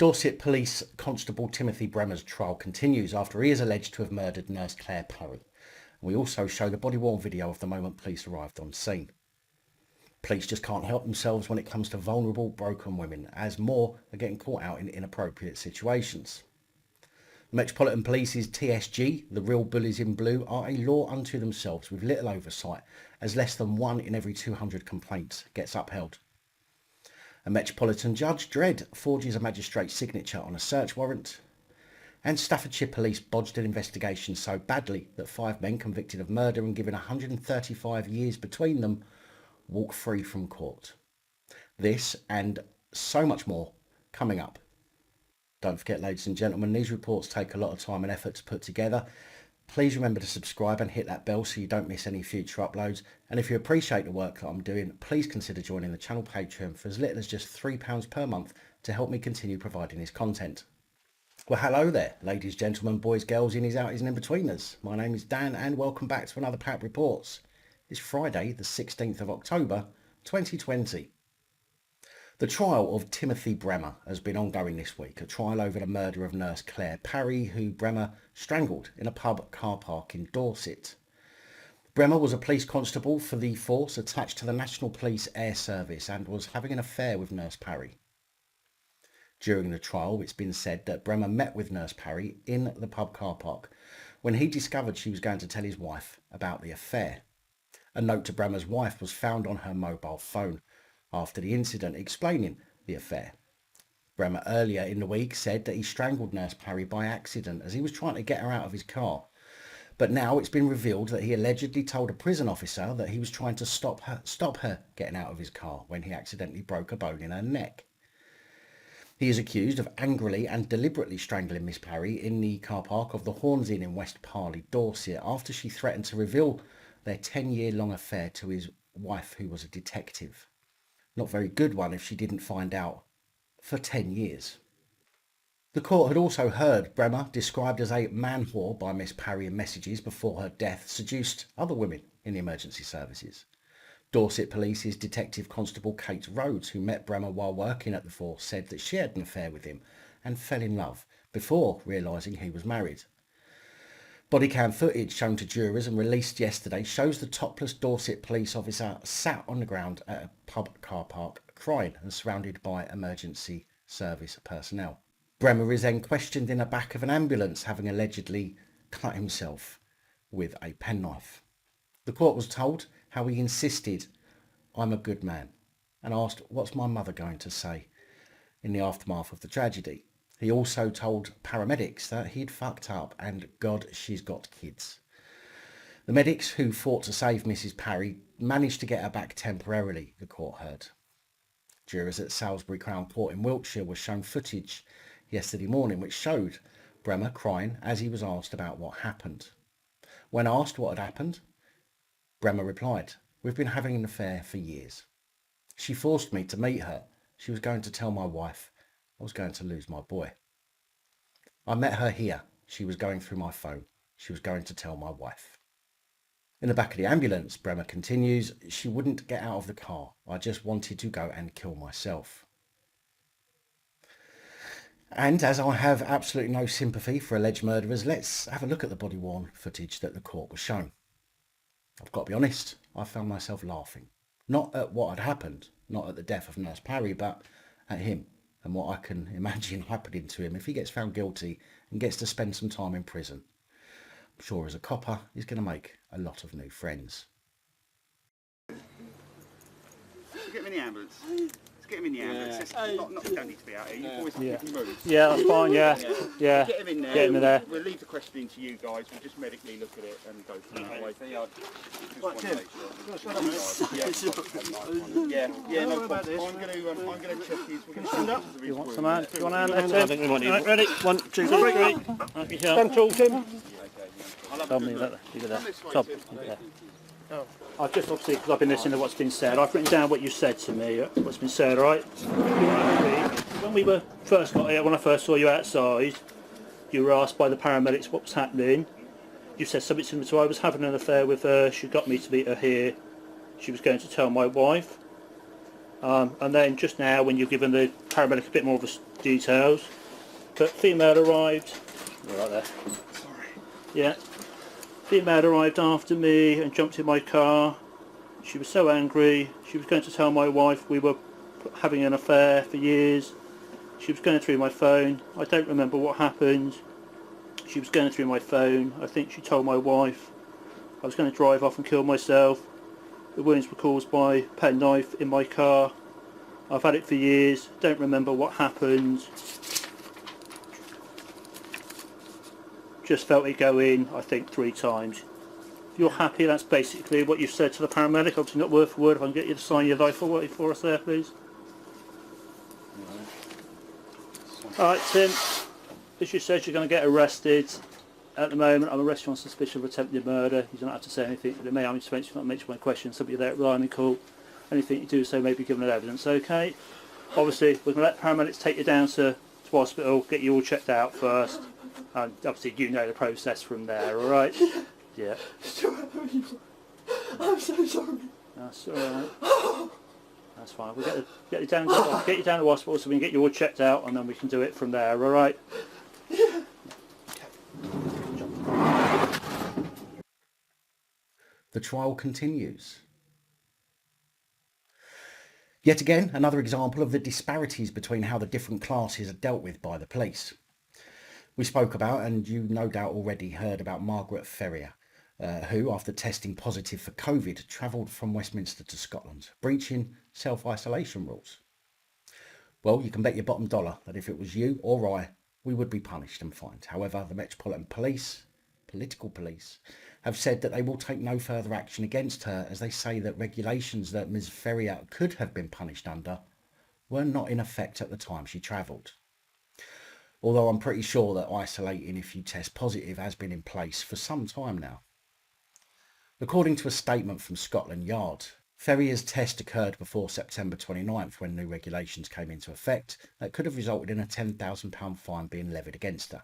Dorset Police Constable Timothy Brehmer's trial continues after he is alleged to have murdered nurse Claire Parry. We also show the body-worn video of the moment police arrived on scene. Police just can't help themselves when it comes to vulnerable, broken women, as more are getting caught out in inappropriate situations. Metropolitan Police's TSG, the real bullies in blue, are a law unto themselves with little oversight, as less than 1 in every 200 complaints gets upheld. A Metropolitan judge, Dredd, forges a magistrate's signature on a search warrant. And Staffordshire Police bodged an investigation so badly that 5 men convicted of murder and given 135 years between them walk free from court. This and so much more coming up. Don't forget, ladies and gentlemen, these reports take a lot of time and effort to put together. Please remember to subscribe and hit that bell so you don't miss any future uploads. And if you appreciate the work that I'm doing, please consider joining the channel Patreon for as little as just £3 per month to help me continue providing this content. Well, hello there, ladies, gentlemen, boys, girls, innies, outies and in-betweeners. My name is Dan and welcome back to another PAP Reports. It's Friday, the 16th of October, 2020. The trial of Timothy Brehmer has been ongoing this week, a trial over the murder of nurse Claire Parry, who Brehmer strangled in a pub car park in Dorset. Brehmer was a police constable for the force attached to the National Police Air Service and was having an affair with nurse Parry. During the trial, it's been said that Brehmer met with nurse Parry in the pub car park when he discovered she was going to tell his wife about the affair. A note to Brehmer's wife was found on her mobile phone after the incident explaining the affair. Brehmer earlier in the week said that he strangled nurse Parry by accident as he was trying to get her out of his car. But now it's been revealed that he allegedly told a prison officer that he was trying to stop her getting out of his car when he accidentally broke a bone in her neck. He is accused of angrily and deliberately strangling Miss Parry in the car park of the Horns Inn in West Parley, Dorset, after she threatened to reveal their 10-year-long affair to his wife, who was a detective. Not very good one if she didn't find out for 10 years. The court had also heard Brehmer, described as a man whore by Miss Parry in messages before her death, seduced other women in the emergency services. Dorset Police's Detective Constable Kate Rhodes, who met Brehmer while working at the force, said that she had an affair with him and fell in love before realising he was married. Body cam footage shown to jurors and released yesterday shows the topless Dorset police officer sat on the ground at a pub car park crying and surrounded by emergency service personnel. Brehmer is then questioned in the back of an ambulance, having allegedly cut himself with a penknife. The court was told how he insisted, "I'm a good man," and asked, "What's my mother going to say?" in the aftermath of the tragedy. He also told paramedics that he'd fucked up and God, she's got kids. The medics who fought to save Mrs. Parry managed to get her back temporarily, the court heard. Jurors at Salisbury Crown Court in Wiltshire were shown footage yesterday morning which showed Brehmer crying as he was asked about what happened. When asked what had happened, Brehmer replied, "We've been having an affair for years. She forced me to meet her. She was going to tell my wife I was going to lose my boy. I met her here. She was going through my phone. She was going to tell my wife." In the back of the ambulance, Brehmer continues, "She wouldn't get out of the car. I just wanted to go and kill myself." And as I have absolutely no sympathy for alleged murderers, let's have a look at the body-worn footage that the court was shown. I've got to be honest, I found myself laughing. Not at what had happened, not at the death of Nurse Parry, but at him and what I can imagine happening to him if he gets found guilty and gets to spend some time in prison. I'm sure as a copper, he's going to make a lot of new friends. Get him in the ambulance. Let's get him in the ambulance. You don't need to be out here. You boys can move. Yeah, that's fine, yeah. Get him in there. Get him in there. We'll leave the questioning to you guys. We'll just medically look at it and go from that way. Yeah, no problem. I'm going to check his... We're going to stand up. You want some hand? You want a hand there, Tim? I think we might need it. Ready? 1, 2, 3. Stand tall, Tim. Tell me that. Leave it there. Top. Yeah. I've just obviously, because I've been listening to what's been said, I've written down what you said to me, what's been said, right? When we were first got here, when I first saw you outside, you were asked by the paramedics what was happening. You said something similar to, "I was having an affair with her, she got me to meet her here, she was going to tell my wife." And then just now, when you're given the paramedic a bit more of the details, but female arrived, right there. Sorry. Yeah. Female arrived after me and jumped in my car. She was so angry. She was going to tell my wife we were having an affair for years. She was going through my phone. I don't remember what happened. She was going through my phone. I think she told my wife I was going to drive off and kill myself. The wounds were caused by a penknife in my car. I've had it for years. Don't remember what happened. Just felt it go in, I think, 3 times. If you're happy, that's basically what you've said to the paramedic. Obviously not word for word. If I can get you to sign your life away for us there, please. Alright, Tim. As you said, you're going to get arrested. At the moment, I'm arrested on suspicion of attempted murder. You don't have to say anything. But it may, I'm just mention my question. Somebody there at Ryan in court. Anything you do say may be given as evidence. Okay. Obviously, we're going to let paramedics take you down to hospital, get you all checked out first. And obviously, you know the process from there. All right. Yeah. I'm so sorry. That's all right. That's fine. We'll get you down to the hospital so we can get you all checked out, and then we can do it from there. All right. Yeah. The trial continues. Yet again, another example of the disparities between how the different classes are dealt with by the police. We spoke about, and you no doubt already heard about, Margaret Ferrier, who, after testing positive for COVID, travelled from Westminster to Scotland, breaching self-isolation rules. Well, you can bet your bottom dollar that if it was you or I, we would be punished and fined. However, the Metropolitan Police, political police, have said that they will take no further action against her, as they say that regulations that Ms Ferrier could have been punished under were not in effect at the time she travelled. Although I'm pretty sure that isolating if you test positive has been in place for some time now. According to a statement from Scotland Yard, Ferrier's test occurred before September 29th, when new regulations came into effect that could have resulted in a £10,000 fine being levied against her.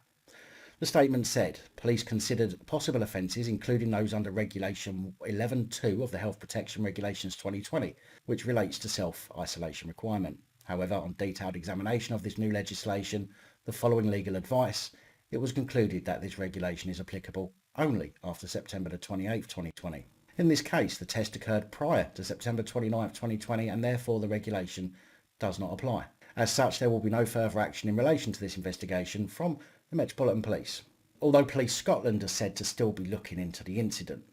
The statement said, police considered possible offences, including those under Regulation 11.2 of the Health Protection Regulations 2020, which relates to self-isolation requirement. However, on detailed examination of this new legislation, the following legal advice, it was concluded that this regulation is applicable only after September 28th, 2020. In this case, the test occurred prior to September 29th, 2020, and therefore the regulation does not apply. As such, there will be no further action in relation to this investigation from the Metropolitan Police, although Police Scotland are said to still be looking into the incident.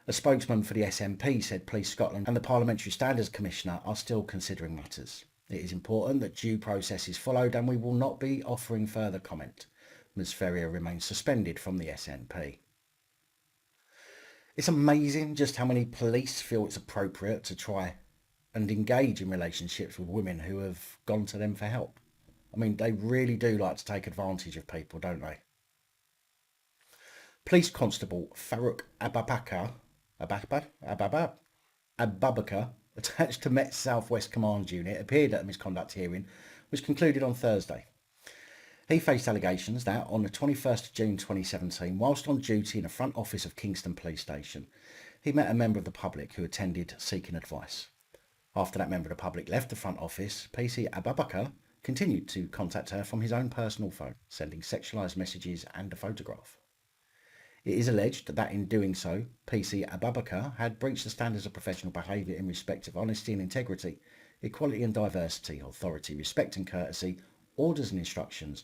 A spokesman for the SNP said Police Scotland and the Parliamentary Standards Commissioner are still considering matters. It is important that due process is followed, and we will not be offering further comment. Ms Ferrier remains suspended from the SNP. It's amazing just how many police feel it's appropriate to try and engage in relationships with women who have gone to them for help. I mean, they really do like to take advantage of people, don't they? Police Constable Farouk Abubakar, attached to Met's South West Command Unit, appeared at a misconduct hearing which concluded on Thursday. He faced allegations that on the 21st of June 2017, whilst on duty in the front office of Kingston Police Station, he met a member of the public who attended seeking advice. After that member of the public left the front office, PC Abubakar continued to contact her from his own personal phone, sending sexualised messages and a photograph. It is alleged that in doing so, PC Abubakar had breached the standards of professional behaviour in respect of honesty and integrity, equality and diversity, authority, respect and courtesy, orders and instructions,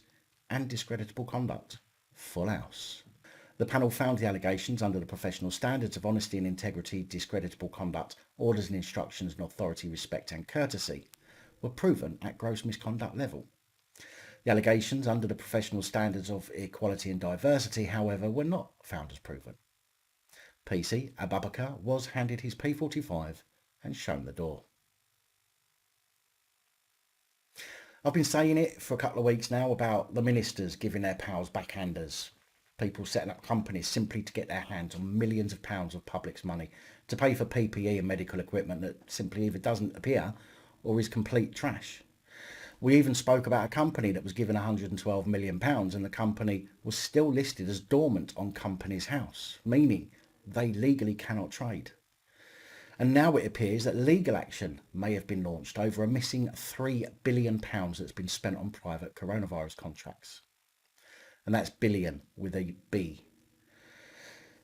and discreditable conduct. Full house. The panel found the allegations under the professional standards of honesty and integrity, discreditable conduct, orders and instructions, and authority, respect and courtesy were proven at gross misconduct level. The allegations under the professional standards of equality and diversity, however, were not found as proven. PC Abubakar was handed his P45 and shown the door. I've been saying it for a couple of weeks now about the ministers giving their powers backhanders. People setting up companies simply to get their hands on millions of pounds of public's money to pay for PPE and medical equipment that simply either doesn't appear or is complete trash. We even spoke about a company that was given £112 million and the company was still listed as dormant on Companies House, meaning they legally cannot trade. And now it appears that legal action may have been launched over a missing £3 billion that's been spent on private coronavirus contracts. And that's billion with a B.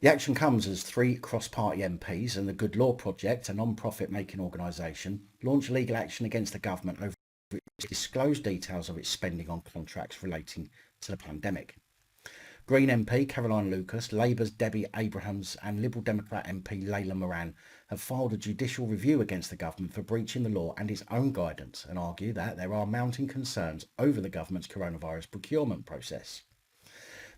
The action comes as 3 cross-party MPs and the Good Law Project, a non-profit making organisation, launched legal action against the government over its disclosed details of its spending on contracts relating to the pandemic. Green MP Caroline Lucas, Labour's Debbie Abrahams and Liberal Democrat MP Layla Moran have filed a judicial review against the government for breaching the law and its own guidance and argue that there are mounting concerns over the government's coronavirus procurement process.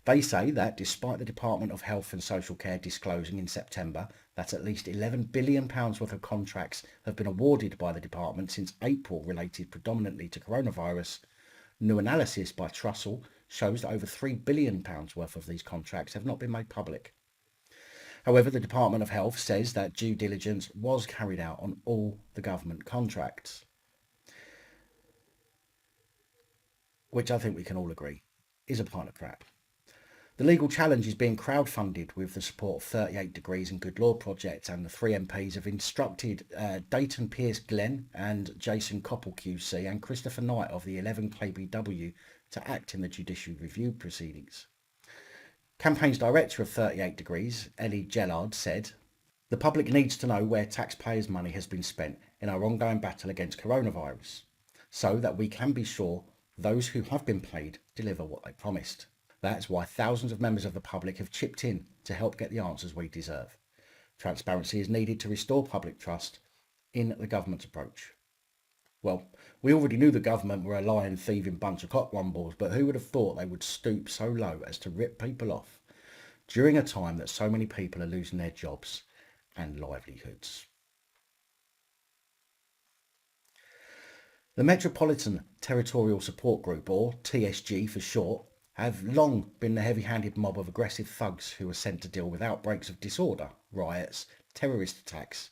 They say that despite the Department of Health and Social Care disclosing in September that at least £11 billion worth of contracts have been awarded by the department since April related predominantly to coronavirus, new analysis by Trussell shows that over £3 billion worth of these contracts have not been made public. However, the Department of Health says that due diligence was carried out on all the government contracts, which I think we can all agree is a pile of crap. The legal challenge is being crowdfunded with the support of 38 Degrees and Good Law Project, and the 3 MPs have instructed Dayton Pierce Glenn and Jason Coppell QC and Christopher Knight of the 11 KBW to act in the judicial review proceedings. Campaigns Director of 38 Degrees, Ellie Gellard, said, "The public needs to know where taxpayers' money has been spent in our ongoing battle against coronavirus, so that we can be sure those who have been paid deliver what they promised. That's why thousands of members of the public have chipped in to help get the answers we deserve. Transparency is needed to restore public trust in the government's approach." Well, we already knew the government were a lying, thieving bunch of cockwombles, but who would have thought they would stoop so low as to rip people off during a time that so many people are losing their jobs and livelihoods? The Metropolitan Territorial Support Group, or TSG for short, have long been the heavy-handed mob of aggressive thugs who are sent to deal with outbreaks of disorder, riots, terrorist attacks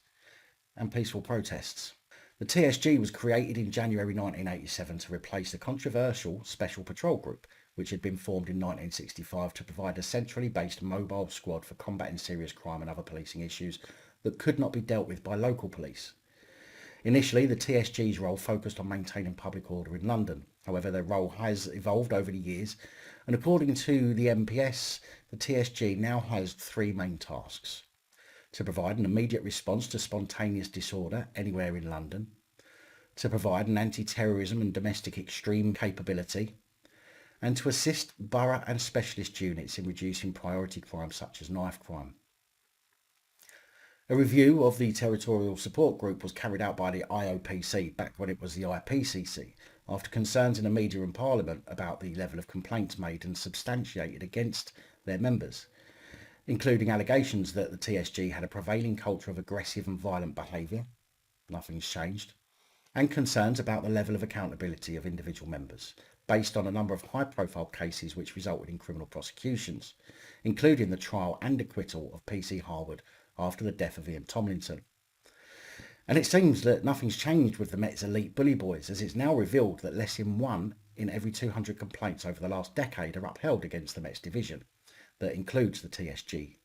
and peaceful protests. The TSG was created in January 1987 to replace the controversial Special Patrol Group, which had been formed in 1965 to provide a centrally based mobile squad for combating serious crime and other policing issues that could not be dealt with by local police. Initially, the TSG's role focused on maintaining public order in London. However, their role has evolved over the years, and according to the MPS, the TSG now has 3 main tasks: to provide an immediate response to spontaneous disorder anywhere in London, to provide an anti-terrorism and domestic extreme capability, and to assist borough and specialist units in reducing priority crime such as knife crime. A review of the Territorial Support Group was carried out by the IOPC back when it was the IPCC, after concerns in the media and Parliament about the level of complaints made and substantiated against their members, including allegations that the TSG had a prevailing culture of aggressive and violent behaviour, nothing's changed, and concerns about the level of accountability of individual members, based on a number of high-profile cases which resulted in criminal prosecutions, including the trial and acquittal of PC Harwood after the death of Ian Tomlinson. And it seems that nothing's changed with the Met's elite bully boys, as it's now revealed that less than 1 in every 200 complaints over the last decade are upheld against the Met's division, that includes the TSG.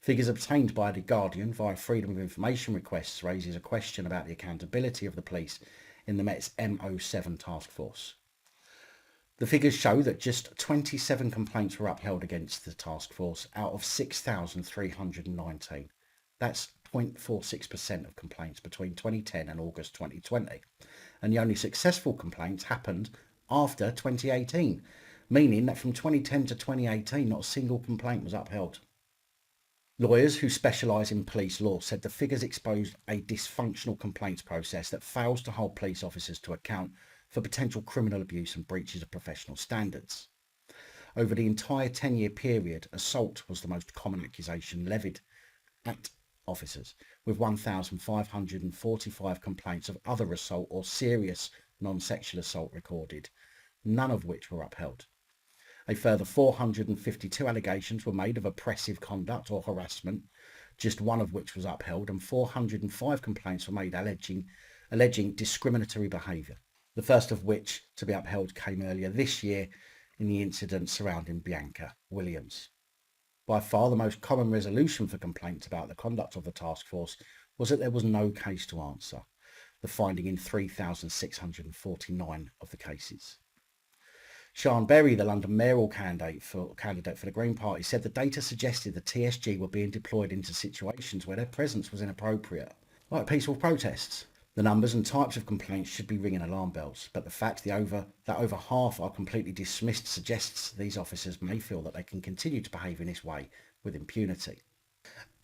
Figures obtained by The Guardian via Freedom of Information requests raises a question about the accountability of the police in the Met's MO7 task force. The figures show that just 27 complaints were upheld against the task force out of 6,319. That's 0.46% of complaints between 2010 and August 2020. And the only successful complaints happened after 2018, meaning that from 2010 to 2018 not a single complaint was upheld. Lawyers who specialise in police law said the figures exposed a dysfunctional complaints process that fails to hold police officers to account for potential criminal abuse and breaches of professional standards. Over the entire 10-year period, assault was the most common accusation levied at officers, with 1,545 complaints of other assault or serious non-sexual assault recorded, none of which were upheld. A further 452 allegations were made of oppressive conduct or harassment, just one of which was upheld, and 405 complaints were made alleging discriminatory behaviour, the first of which to be upheld came earlier this year in the incident surrounding Bianca Williams. By far the most common resolution for complaints about the conduct of the task force was that there was no case to answer, the finding in 3,649 of the cases. Sian Berry, the London mayoral candidate for the Green Party, said the data suggested the TSG were being deployed into situations where their presence was inappropriate, like peaceful protests. The numbers and types of complaints should be ringing alarm bells, but the fact that over half are completely dismissed suggests these officers may feel that they can continue to behave in this way with impunity.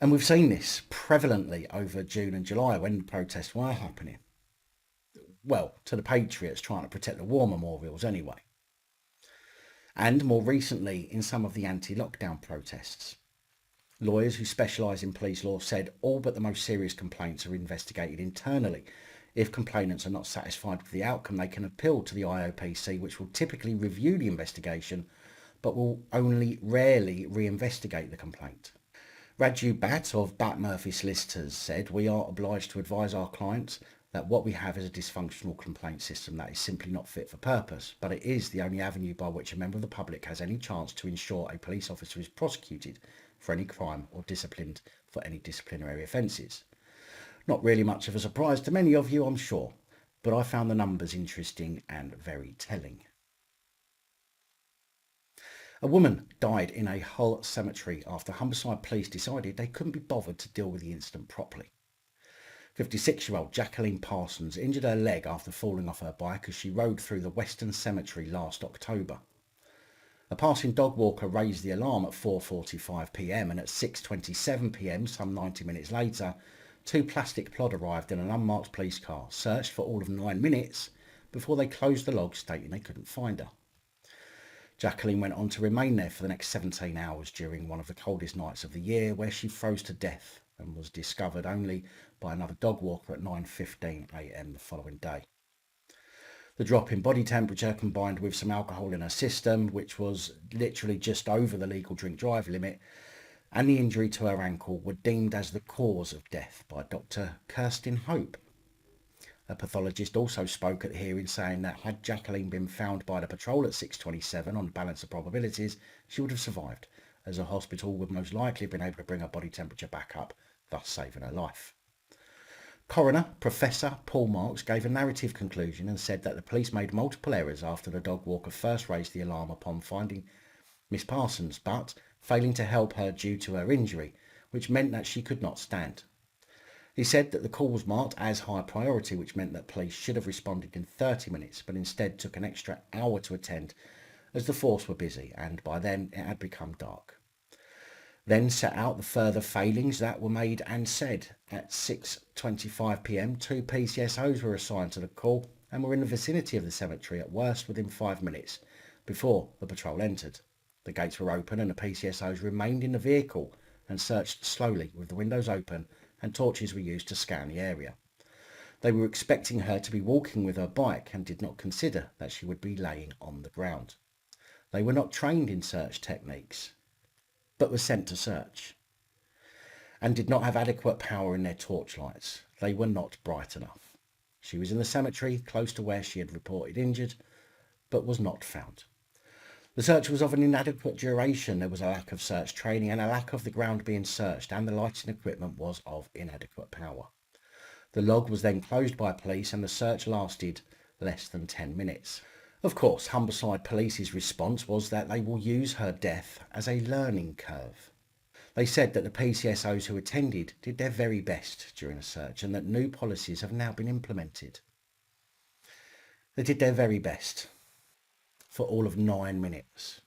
And we've seen this prevalently over June and July when the protests were happening. Well, to the patriots trying to protect the war memorials anyway. And more recently in some of the anti-lockdown protests. Lawyers who specialise in police law said all but the most serious complaints are investigated internally. If complainants are not satisfied with the outcome, they can appeal to the IOPC, which will typically review the investigation, but will only rarely reinvestigate the complaint. Raju Bhatt of Bat Murphy Solicitors said, "We are obliged to advise our clients that what we have is a dysfunctional complaint system that is simply not fit for purpose, but it is the only avenue by which a member of the public has any chance to ensure a police officer is prosecuted for any crime or disciplined for any disciplinary offences." Not really much of a surprise to many of you, I'm sure, but I found the numbers interesting and very telling. A woman died in a Hull cemetery after Humberside Police decided they couldn't be bothered to deal with the incident properly. 56-year-old Jacqueline Parsons injured her leg after falling off her bike as she rode through the Western Cemetery last October. A passing dog walker raised the alarm at 4:45 p.m. and at 6:27 p.m, some 90 minutes later, two plastic plod arrived in an unmarked police car, searched for all of 9 minutes before they closed the log, stating they couldn't find her. Jacqueline went on to remain there for the next 17 hours during one of the coldest nights of the year, where she froze to death and was discovered only by another dog walker at 9:15 a.m. the following day. The drop in body temperature combined with some alcohol in her system, which was literally just over the legal drink drive limit, and the injury to her ankle were deemed as the cause of death by Dr. Kirsten Hope. A pathologist also spoke at the hearing, saying that had Jacqueline been found by the patrol at 6:27 on the balance of probabilities, she would have survived, as a hospital would most likely have been able to bring her body temperature back up, thus saving her life. Coroner Professor Paul Marks gave a narrative conclusion and said that the police made multiple errors after the dog walker first raised the alarm upon finding Miss Parsons, but failing to help her due to her injury, which meant that she could not stand. He said that the call was marked as high priority, which meant that police should have responded in 30 minutes, but instead took an extra hour to attend as the force were busy, and by then it had become dark. Then set out the further failings that were made and said. At 6:25 p.m, 2 PCSOs were assigned to the call and were in the vicinity of the cemetery at worst within 5 minutes before the patrol entered. The gates were open and the PCSOs remained in the vehicle and searched slowly with the windows open, and torches were used to scan the area. They were expecting her to be walking with her bike and did not consider that she would be laying on the ground. They were not trained in search techniques, but were sent to search, and did not have adequate power in their torchlights. They were not bright enough. She was in the cemetery close to where she had reported injured, but was not found. The search was of an inadequate duration. There was a lack of search training and a lack of the ground being searched, and the lighting equipment was of inadequate power. The log was then closed by police and the search lasted less than 10 minutes. Of course, Humberside Police's response was that they will use her death as a learning curve. They said that the PCSOs who attended did their very best during the search and that new policies have now been implemented. They did their very best for all of 9 minutes.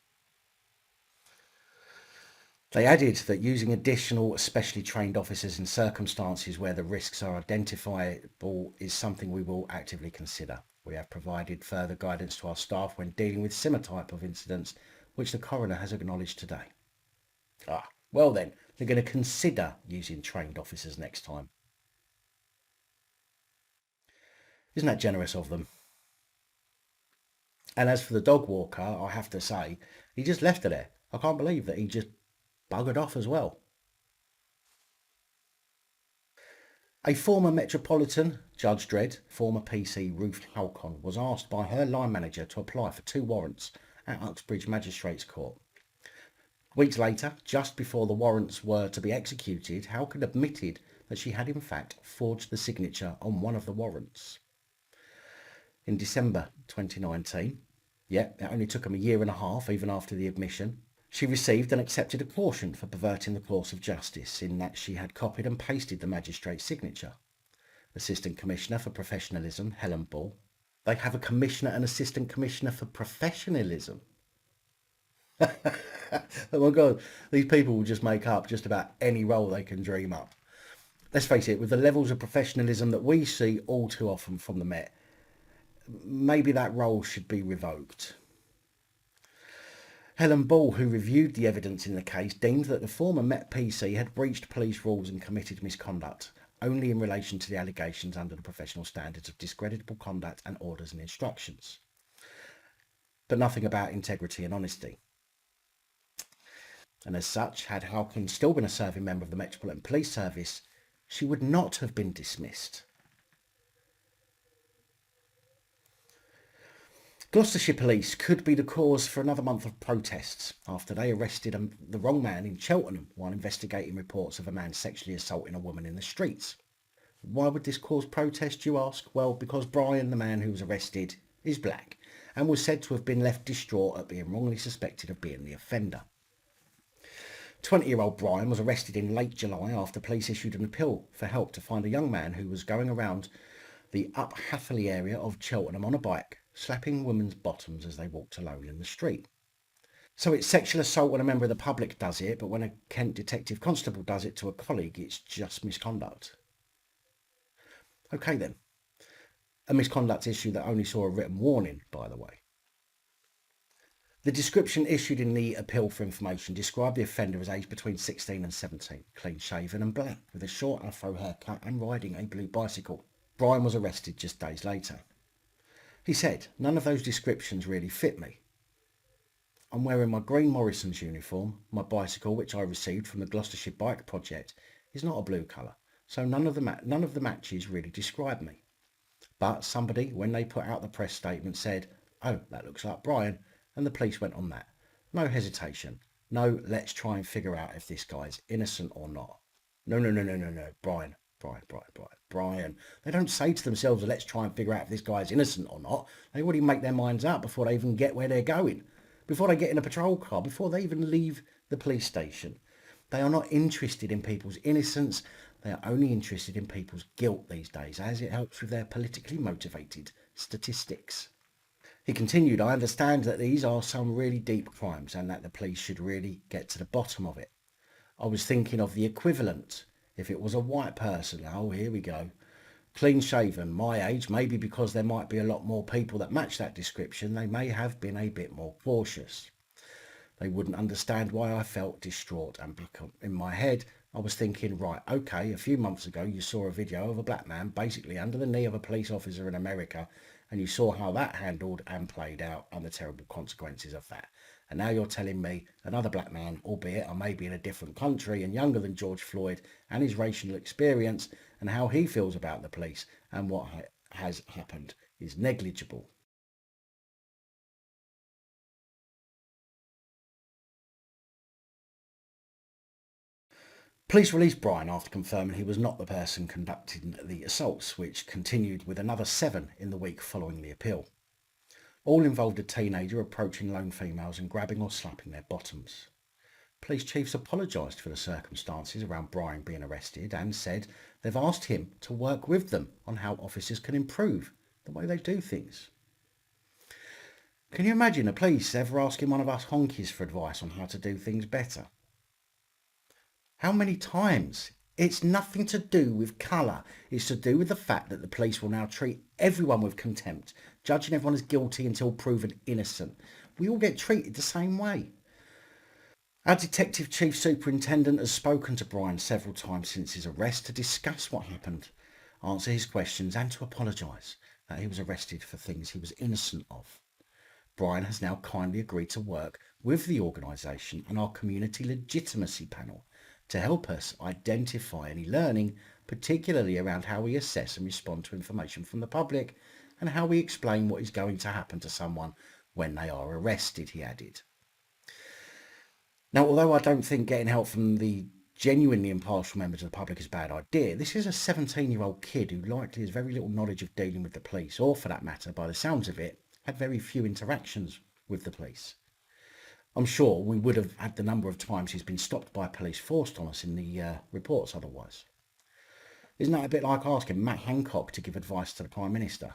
They added that using additional specially trained officers in circumstances where the risks are identifiable is something we will actively consider. We have provided further guidance to our staff when dealing with similar type of incidents, which the coroner has acknowledged today. Well then, they're going to consider using trained officers next time. Isn't that generous of them? And as for the dog walker, I have to say, he just left her there. I can't believe that he just buggered off as well. A former Metropolitan, Judge Dredd, former PC Ruth Halkon, was asked by her line manager to apply for 2 warrants at Uxbridge Magistrates Court. Weeks later, just before the warrants were to be executed, Halkon admitted that she had in fact forged the signature on one of the warrants. In December 2019, it only took him a year and a half even after the admission, she received and accepted a caution for perverting the course of justice in that she had copied and pasted the magistrate's signature. Assistant Commissioner for Professionalism, Helen Ball. They have a Commissioner and Assistant Commissioner for Professionalism. Oh my God, these people will just make up just about any role they can dream up. Let's face it, with the levels of professionalism that we see all too often from the Met, maybe that role should be revoked. Helen Ball, who reviewed the evidence in the case, deemed that the former Met PC had breached police rules and committed misconduct, only in relation to the allegations under the professional standards of discreditable conduct and orders and instructions, but nothing about integrity and honesty. And as such, had Halkon still been a serving member of the Metropolitan Police Service, she would not have been dismissed. Gloucestershire Police could be the cause for another month of protests after they arrested the wrong man in Cheltenham while investigating reports of a man sexually assaulting a woman in the streets. Why would this cause protest, you ask? Well, because Brian, the man who was arrested, is black and was said to have been left distraught at being wrongly suspected of being the offender. 20-year-old Brian was arrested in late July after police issued an appeal for help to find a young man who was going around the Up Hatherley area of Cheltenham on a bike, slapping women's bottoms as they walked alone in the street. So it's sexual assault when a member of the public does it, but when a Kent detective constable does it to a colleague, it's just misconduct. Okay then. A misconduct issue that only saw a written warning, by the way. The description issued in the appeal for information described the offender as aged between 16 and 17, clean-shaven and black, with a short afro haircut and riding a blue bicycle. Brian was arrested just days later. He said, "None of those descriptions really fit me. I'm wearing my green Morrison's uniform. My bicycle, which I received from the Gloucestershire Bike Project, is not a blue colour, so none of the matches really describe me. But somebody, when they put out the press statement, said, 'Oh, that looks like Brian,' and the police went on that. No hesitation. No, let's try and figure out if this guy's innocent or not. No, Brian. They don't say to themselves, let's try and figure out if this guy's innocent or not. They already make their minds up before they even get where they're going, before they get in a patrol car, before they even leave the police station. They are not interested in people's innocence. They are only interested in people's guilt these days, as it helps with their politically motivated statistics." He continued, "I understand that these are some really deep crimes and that the police should really get to the bottom of it. I was thinking of the equivalent. If it was a white person, oh, here we go, clean shaven, my age, maybe because there might be a lot more people that match that description, they may have been a bit more cautious. They wouldn't understand why I felt distraught, and in my head I was thinking, right, okay, a few months ago you saw a video of a black man basically under the knee of a police officer in America, and you saw how that handled and played out and the terrible consequences of that. And now you're telling me another black man, albeit I may be in a different country and younger than George Floyd, and his racial experience and how he feels about the police and what has happened is negligible." Police released Brian after confirming he was not the person conducting the assaults, which continued with another 7 in the week following the appeal. All involved a teenager approaching lone females and grabbing or slapping their bottoms. Police chiefs apologised for the circumstances around Brian being arrested and said they've asked him to work with them on how officers can improve the way they do things. Can you imagine the police ever asking one of us honkies for advice on how to do things better? How many times? It's nothing to do with colour. It's to do with the fact that the police will now treat everyone with contempt, judging everyone as guilty until proven innocent. We all get treated the same way. Our Detective Chief Superintendent has spoken to Brian several times since his arrest to discuss what happened, answer his questions and to apologise that he was arrested for things he was innocent of. Brian has now kindly agreed to work with the organisation and our Community Legitimacy Panel to help us identify any learning, particularly around how we assess and respond to information from the public and how we explain what is going to happen to someone when they are arrested, he added. Now, although I don't think getting help from the genuinely impartial members of the public is a bad idea. This is a 17-year-old kid who likely has very little knowledge of dealing with the police, or for that matter, by the sounds of it, had very few interactions with the police. I'm sure we would have had the number of times he's been stopped by police forced on us in the reports otherwise. Isn't that a bit like asking Matt Hancock to give advice to the Prime Minister?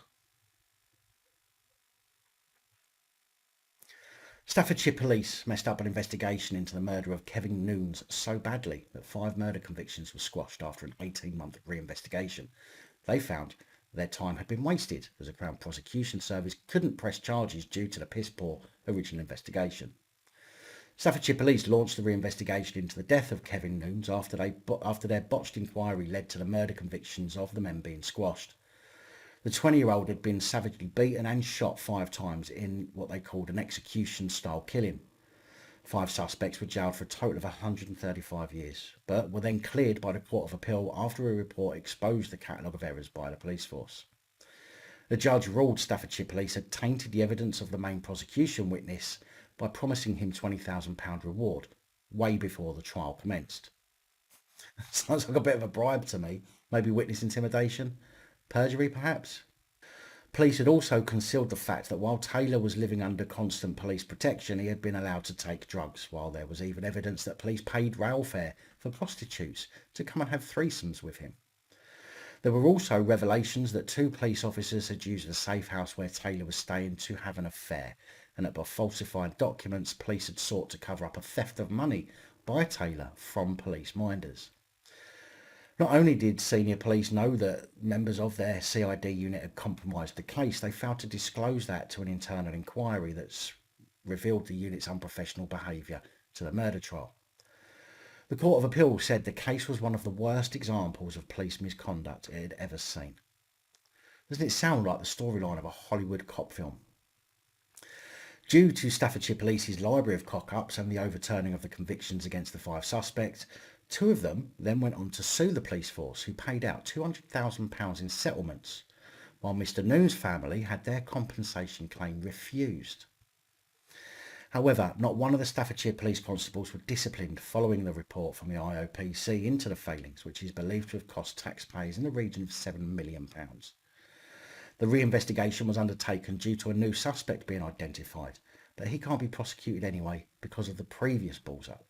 Staffordshire Police messed up an investigation into the murder of Kevin Noons so badly that 5 murder convictions were squashed after an 18-month re-investigation. They found their time had been wasted as the Crown Prosecution Service couldn't press charges due to the piss-poor original investigation. Staffordshire Police launched the re-investigation into the death of Kevin Noons after their botched inquiry led to the murder convictions of the men being squashed. The 20-year-old had been savagely beaten and shot 5 times in what they called an execution-style killing. 5 suspects were jailed for a total of 135 years, but were then cleared by the Court of Appeal after a report exposed the catalogue of errors by the police force. The judge ruled Staffordshire Police had tainted the evidence of the main prosecution witness by promising him £20,000 reward, way before the trial commenced. Sounds like a bit of a bribe to me. Maybe witness intimidation? Perjury, perhaps? Police had also concealed the fact that while Taylor was living under constant police protection, he had been allowed to take drugs, while there was even evidence that police paid rail fare for prostitutes to come and have threesomes with him. There were also revelations that 2 police officers had used the safe house where Taylor was staying to have an affair, and that by falsifying documents, police had sought to cover up a theft of money by Taylor from police minders. Not only did senior police know that members of their CID unit had compromised the case, they failed to disclose that to an internal inquiry that's revealed the unit's unprofessional behaviour to the murder trial. The Court of Appeal said the case was one of the worst examples of police misconduct it had ever seen. Doesn't it sound like the storyline of a Hollywood cop film? Due to Staffordshire Police's library of cock-ups and the overturning of the convictions against the 5 suspects, 2 of them then went on to sue the police force, who paid out £200,000 in settlements, while Mr Noon's family had their compensation claim refused. However, not one of the Staffordshire police constables were disciplined following the report from the IOPC into the failings, which is believed to have cost taxpayers in the region of £7 million. The re-investigation was undertaken due to a new suspect being identified, but he can't be prosecuted anyway because of the previous balls-up.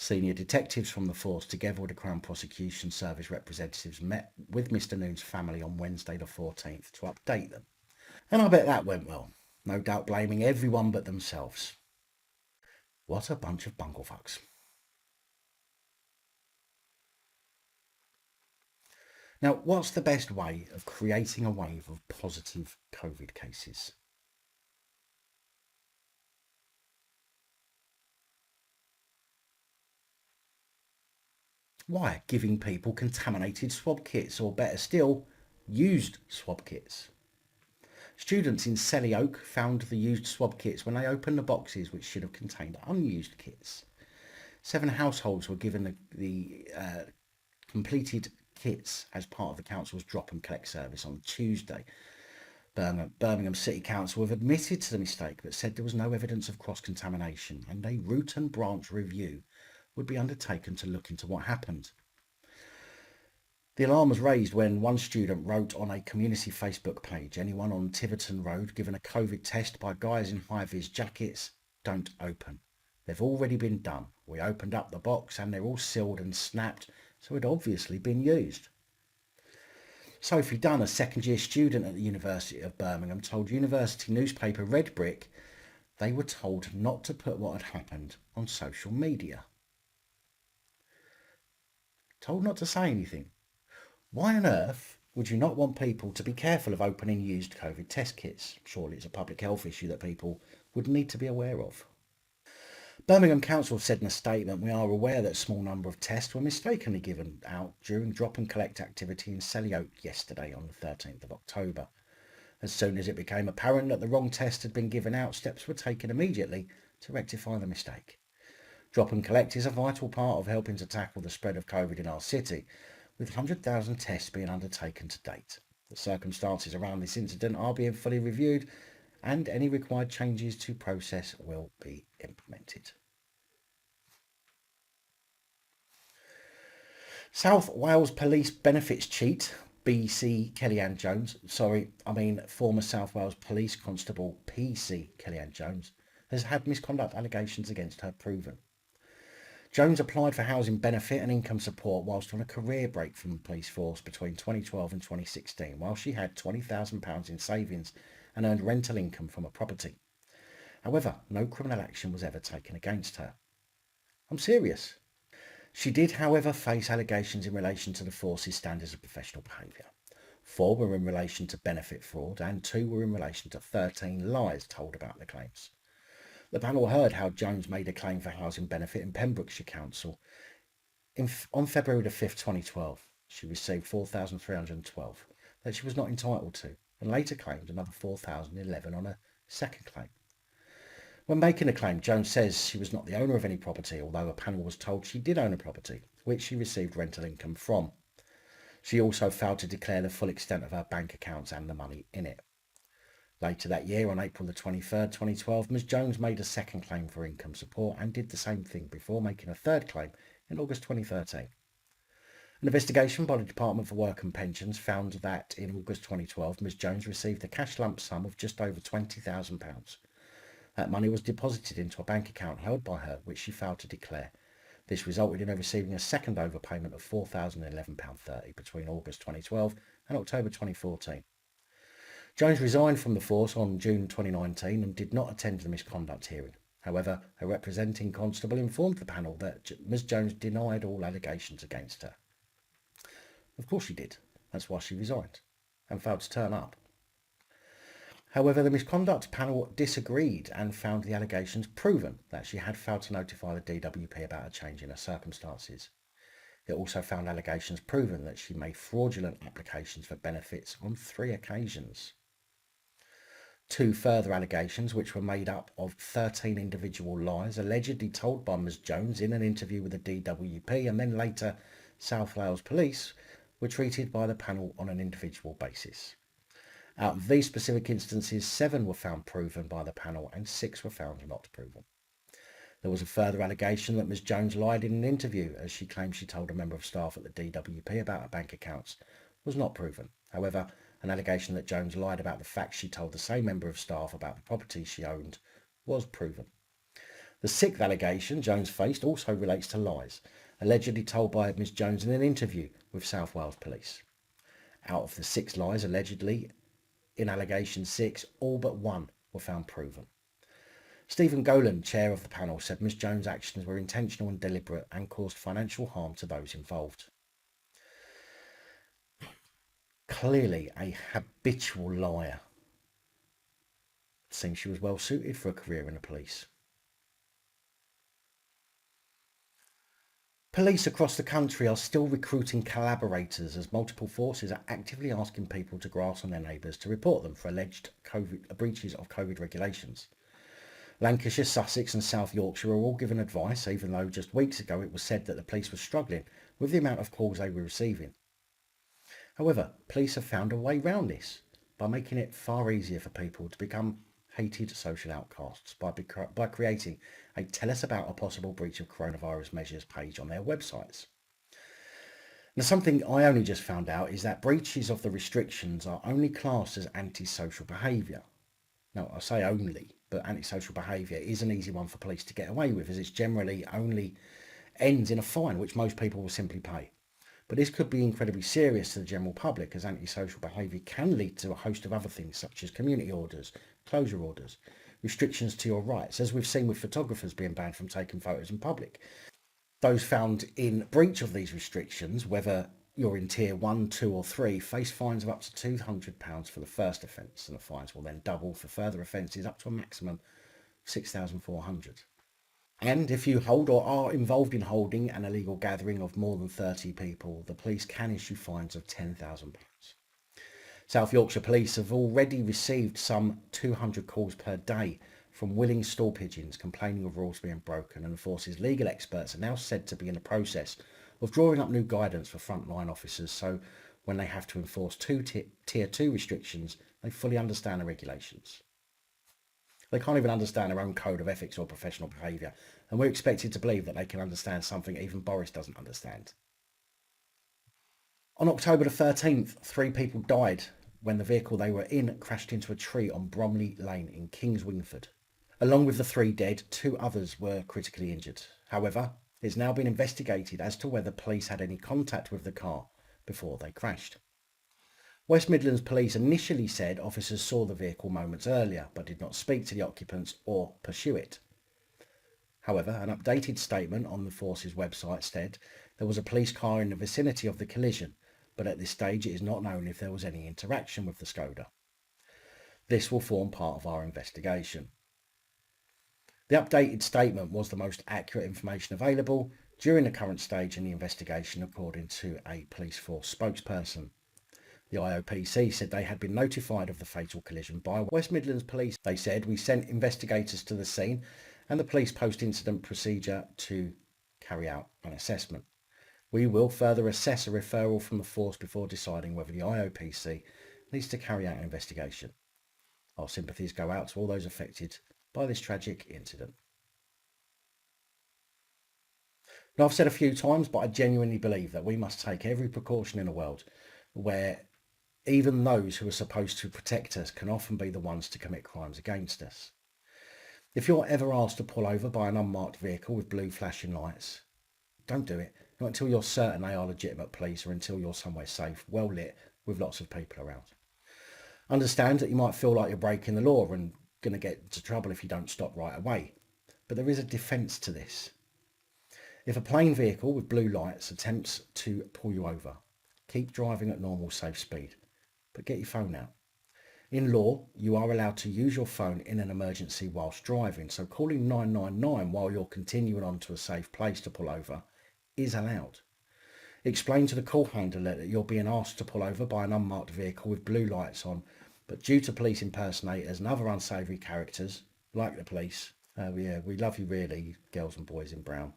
Senior detectives from the force, together with the Crown Prosecution Service representatives, met with Mr Noon's family on Wednesday the 14th to update them. And I bet that went well. No doubt blaming everyone but themselves. What a bunch of bumblefucks. Now, what's the best way of creating a wave of positive COVID cases? Why? Giving people contaminated swab kits, or better still, used swab kits. Students in Selly Oak found the used swab kits when they opened the boxes which should have contained unused kits. 7 households were given the completed kits as part of the council's drop and collect service on Tuesday. Birmingham City Council have admitted to the mistake but said there was no evidence of cross-contamination, and a root and branch review would be undertaken to look into what happened. The alarm was raised when one student wrote on a community Facebook page, "Anyone on Tiverton Road given a COVID test by guys in high-vis jackets, don't open. They've already been done. We opened up the box and they're all sealed and snapped, so it had obviously been used." Sophie Dunn, a second-year student at the University of Birmingham, told university newspaper Red Brick they were told not to put what had happened on social media. Told not to say anything. Why on earth would you not want people to be careful of opening used COVID test kits? Surely it's a public health issue that people would need to be aware of. Birmingham Council said in a statement, "We are aware that a small number of tests were mistakenly given out during drop and collect activity in Selly Oak yesterday on the 13th of October. As soon as it became apparent that the wrong test had been given out, steps were taken immediately to rectify the mistake. Drop and collect is a vital part of helping to tackle the spread of COVID in our city, with 100,000 tests being undertaken to date. The circumstances around this incident are being fully reviewed, and any required changes to process will be implemented." South Wales Police benefits cheat, BC Kellyanne Jones, former South Wales Police Constable PC Kellyanne Jones, has had misconduct allegations against her proven. Jones applied for housing benefit and income support whilst on a career break from the police force between 2012 and 2016, while she had £20,000 in savings and earned rental income from a property. However, no criminal action was ever taken against her. I'm serious. She did, however, face allegations in relation to the force's standards of professional behaviour. 4 were in relation to benefit fraud and 2 were in relation to 13 lies told about the claims. The panel heard how Jones made a claim for housing benefit in Pembrokeshire Council. On February the 5th, 2012, she received £4,312 that she was not entitled to, and later claimed another £4,011 on a second claim. When making a claim, Jones says she was not the owner of any property, although a panel was told she did own a property, which she received rental income from. She also failed to declare the full extent of her bank accounts and the money in it. Later that year, on April the 23rd, 2012, Ms Jones made a second claim for income support and did the same thing before making a third claim in August 2013. An investigation by the Department for Work and Pensions found that in August 2012, Ms Jones received a cash lump sum of just over £20,000. That money was deposited into a bank account held by her, which she failed to declare. This resulted in her receiving a second overpayment of £4,011.30 between August 2012 and October 2014. Jones resigned from the force on June 2019 and did not attend the misconduct hearing. However, a representing constable informed the panel that Ms Jones denied all allegations against her. Of course she did. That's why she resigned and failed to turn up. However, the misconduct panel disagreed and found the allegations proven that she had failed to notify the DWP about a change in her circumstances. It also found allegations proven that she made fraudulent applications for benefits on 3 occasions. 2 further allegations, which were made up of 13 individual lies allegedly told by Ms Jones in an interview with the DWP and then later South Wales Police, were treated by the panel on an individual basis. Out of these specific instances, 7 were found proven by the panel and 6 were found not proven. There was a further allegation that Ms Jones lied in an interview, as she claimed she told a member of staff at the DWP about her bank accounts was not proven. However, an allegation that Jones lied about the fact she told the same member of staff about the property she owned was proven. The 6th allegation Jones faced also relates to lies, allegedly told by Ms Jones in an interview with South Wales Police. Out of the 6 lies allegedly in allegation 6, all but 1 were found proven. Stephen Golan, chair of the panel, said Ms Jones' actions were intentional and deliberate and caused financial harm to those involved. Clearly a habitual liar. It seems she was well suited for a career in the police. Police across the country are still recruiting collaborators as multiple forces are actively asking people to grass on their neighbours to report them for alleged breaches of Covid regulations. Lancashire, Sussex and South Yorkshire are all given advice, even though just weeks ago it was said that the police were struggling with the amount of calls they were receiving. However, police have found a way round this by making it far easier for people to become hated social outcasts by creating a tell us about a possible breach of coronavirus measures page on their websites. Now, something I only just found out is that breaches of the restrictions are only classed as antisocial behaviour. Now, I say only, but antisocial behaviour is an easy one for police to get away with, as it's generally only ends in a fine, which most people will simply pay. But this could be incredibly serious to the general public, as antisocial behaviour can lead to a host of other things, such as community orders, closure orders, restrictions to your rights, as we've seen with photographers being banned from taking photos in public. Those found in breach of these restrictions, whether you're in tier 1, 2 or 3, face fines of up to £200 for the first offence, and the fines will then double for further offences up to a maximum of £6,400. And if you hold or are involved in holding an illegal gathering of more than 30 people, the police can issue fines of £10,000. South Yorkshire Police have already received some 200 calls per day from willing stool pigeons complaining of rules being broken, and the force's legal experts are now said to be in the process of drawing up new guidance for frontline officers, so when they have to enforce tier 2 restrictions, they fully understand the regulations. They can't even understand their own code of ethics or professional behaviour, and we're expected to believe that they can understand something even Boris doesn't understand. On October the 13th, 3 people died when the vehicle they were in crashed into a tree on Bromley Lane in Kings Wingford. Along with the 3 dead, 2 others were critically injured. However, it's now been investigated as to whether police had any contact with the car before they crashed. West Midlands Police initially said officers saw the vehicle moments earlier but did not speak to the occupants or pursue it. However, an updated statement on the force's website said there was a police car in the vicinity of the collision, but at this stage it is not known if there was any interaction with the Skoda. This will form part of our investigation. The updated statement was the most accurate information available during the current stage in the investigation, according to a police force spokesperson. The IOPC said they had been notified of the fatal collision by West Midlands Police. They said, "We sent investigators to the scene and the police post-incident procedure to carry out an assessment. We will further assess a referral from the force before deciding whether the IOPC needs to carry out an investigation. Our sympathies go out to all those affected by this tragic incident." Now, I've said a few times, but I genuinely believe that we must take every precaution in the world, where even those who are supposed to protect us can often be the ones to commit crimes against us. If you're ever asked to pull over by an unmarked vehicle with blue flashing lights, don't do it. Not until you're certain they are legitimate police, or until you're somewhere safe, well lit, with lots of people around. Understand that you might feel like you're breaking the law and going to get into trouble if you don't stop right away, but there is a defence to this. If a plain vehicle with blue lights attempts to pull you over, keep driving at normal safe speed, but get your phone out. In law, you are allowed to use your phone in an emergency whilst driving, so calling 999 while you're continuing on to a safe place to pull over is allowed. Explain to the call handler that you're being asked to pull over by an unmarked vehicle with blue lights on, but due to police impersonators and other unsavoury characters, like the police, we love you really, girls and boys in brown.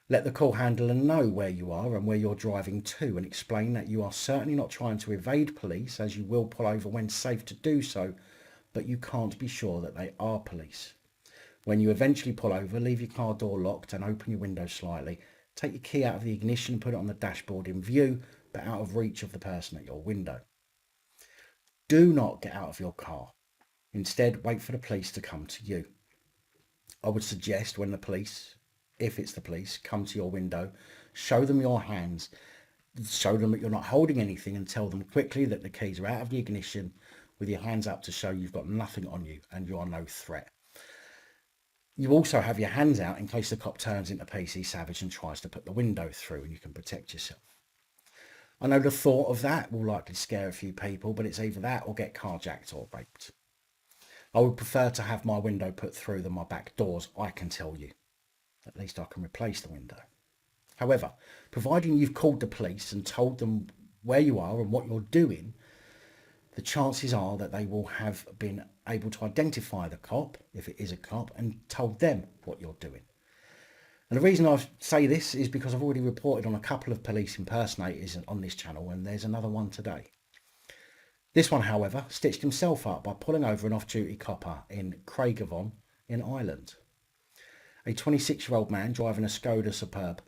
Let the call handler know where you are and where you're driving to, and explain that you are certainly not trying to evade police, as you will pull over when safe to do so, but you can't be sure that they are police. When you eventually pull over, leave your car door locked and open your window slightly. Take your key out of the ignition and put it on the dashboard in view, but out of reach of the person at your window. Do not get out of your car. Instead, wait for the police to come to you. I would suggest when the police, if it's the police, come to your window, show them your hands, show them that you're not holding anything, and tell them quickly that the keys are out of the ignition with your hands up to show you've got nothing on you and you are no threat. You also have your hands out in case the cop turns into PC Savage and tries to put the window through, and you can protect yourself. I know the thought of that will likely scare a few people, but it's either that or get carjacked or raped. I would prefer to have my window put through than my back doors, I can tell you. At least I can replace the window. However, providing you've called the police and told them where you are and what you're doing, the chances are that they will have been able to identify the cop, if it is a cop, and told them what you're doing. And the reason I say this is because I've already reported on a couple of police impersonators on this channel, and there's another one today. This one, however, stitched himself up by pulling over an off-duty copper in Craigavon in Ireland. A 26-year-old man driving a Skoda Superb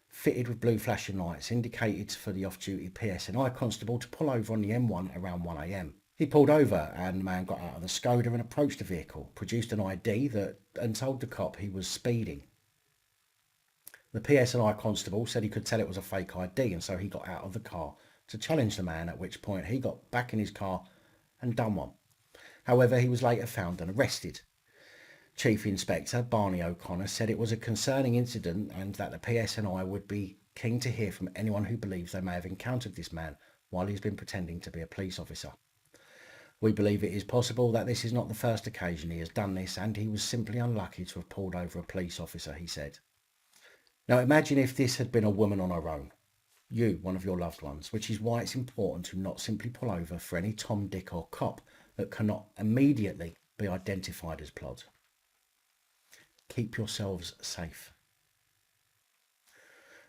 fitted with blue flashing lights indicated for the off-duty PSNI constable to pull over on the M1 around 1 AM. He pulled over and the man got out of the Skoda and approached the vehicle, produced an ID and told the cop he was speeding. The PSNI constable said he could tell it was a fake ID, and so he got out of the car to challenge the man, at which point he got back in his car and done one. However, he was later found and arrested. Chief Inspector Barney O'Connor said it was a concerning incident and that the PSNI would be keen to hear from anyone who believes they may have encountered this man while he's been pretending to be a police officer. We believe it is possible that this is not the first occasion he has done this, and he was simply unlucky to have pulled over a police officer, he said. Now imagine if this had been a woman on her own. You, one of your loved ones, which is why it's important to not simply pull over for any Tom, Dick or cop that cannot immediately be identified as plod. Keep yourselves safe.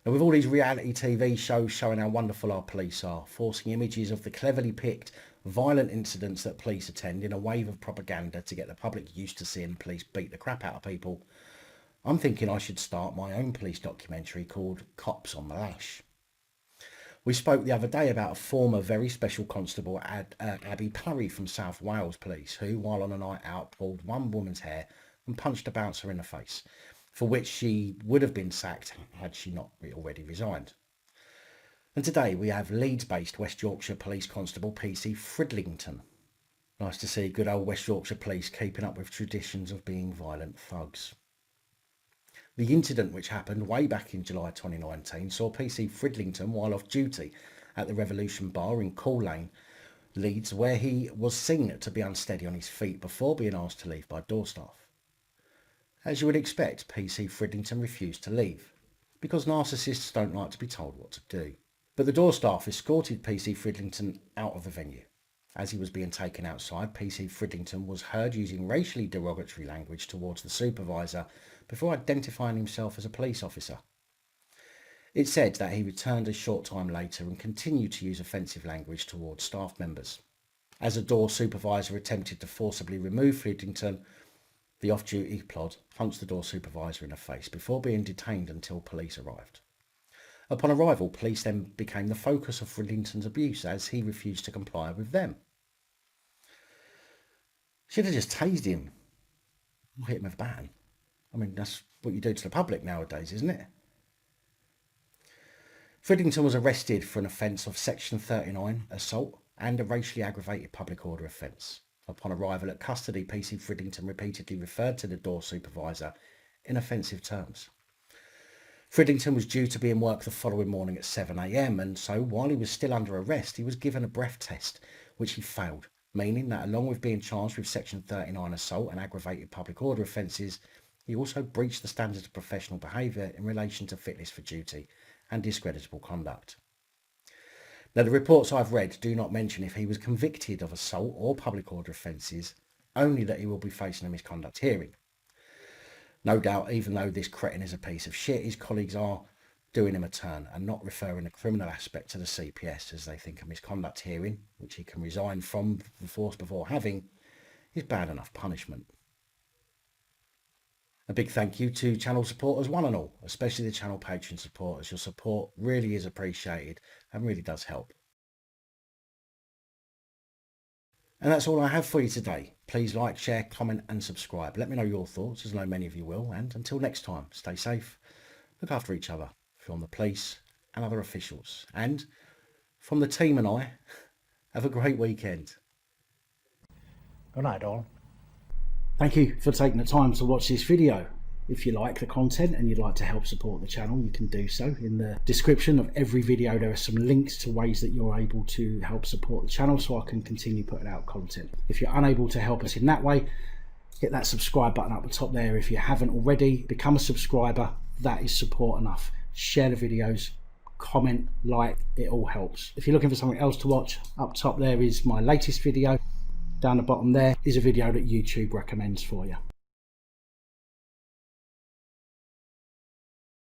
Now, with all these reality TV shows showing how wonderful our police are, forcing images of the cleverly picked, violent incidents that police attend in a wave of propaganda to get the public used to seeing police beat the crap out of people, I'm thinking I should start my own police documentary called Cops on the Lash. We spoke the other day about a former very special constable, Abby Parry from South Wales Police, who, while on a night out, pulled one woman's hair and punched a bouncer in the face, for which she would have been sacked had she not already resigned. And today we have Leeds-based West Yorkshire Police Constable PC Fridlington. Nice to see good old West Yorkshire Police keeping up with traditions of being violent thugs. The incident, which happened way back in July 2019, saw PC Fridlington while off duty at the Revolution Bar in Cool Lane, Leeds, where he was seen to be unsteady on his feet before being asked to leave by door staff. As you would expect, PC Fridlington refused to leave, because narcissists don't like to be told what to do. But the door staff escorted PC Fridlington out of the venue. As he was being taken outside, PC Fridlington was heard using racially derogatory language towards the supervisor before identifying himself as a police officer. It said that he returned a short time later and continued to use offensive language towards staff members. As a door supervisor attempted to forcibly remove Fridlington, the off-duty plod punched the door supervisor in the face before being detained until police arrived. Upon arrival, police then became the focus of Fridlington's abuse as he refused to comply with them. Should have just tased him or hit him with a baton. I mean, that's what you do to the public nowadays, isn't it? Fridlington was arrested for an offence of Section 39, assault, and a racially aggravated public order offence. Upon arrival at custody, PC Fridlington repeatedly referred to the door supervisor in offensive terms. Fridlington was due to be in work the following morning at 7 a.m, and so while he was still under arrest, he was given a breath test, which he failed, meaning that along with being charged with Section 39 assault and aggravated public order offences, he also breached the standards of professional behaviour in relation to fitness for duty and discreditable conduct. Now, the reports I've read do not mention if he was convicted of assault or public order offences, only that he will be facing a misconduct hearing. No doubt, even though this cretin is a piece of shit, his colleagues are doing him a turn and not referring the criminal aspect to the CPS, as they think a misconduct hearing, which he can resign from the force before having, is bad enough punishment. A big thank you to channel supporters one and all, especially the channel Patreon supporters. Your support really is appreciated and really does help. And that's all I have for you today. Please like, share, comment and subscribe. Let me know your thoughts, as I know many of you will. And until next time, stay safe, look after each other, from the police and other officials. And from the team and I, have a great weekend. Good night, all. Thank you for taking the time to watch this video. If you like the content and you'd like to help support the channel, you can do so. In the description of every video there are some links to ways that you're able to help support the channel so I can continue putting out content. If you're unable to help us in that way, hit that subscribe button up the top there. If you haven't already, become a subscriber. That is support enough. Share the videos, comment, like, it all helps. If you're looking for something else to watch, up top there is my latest video. Down the bottom there is a video that YouTube recommends for you.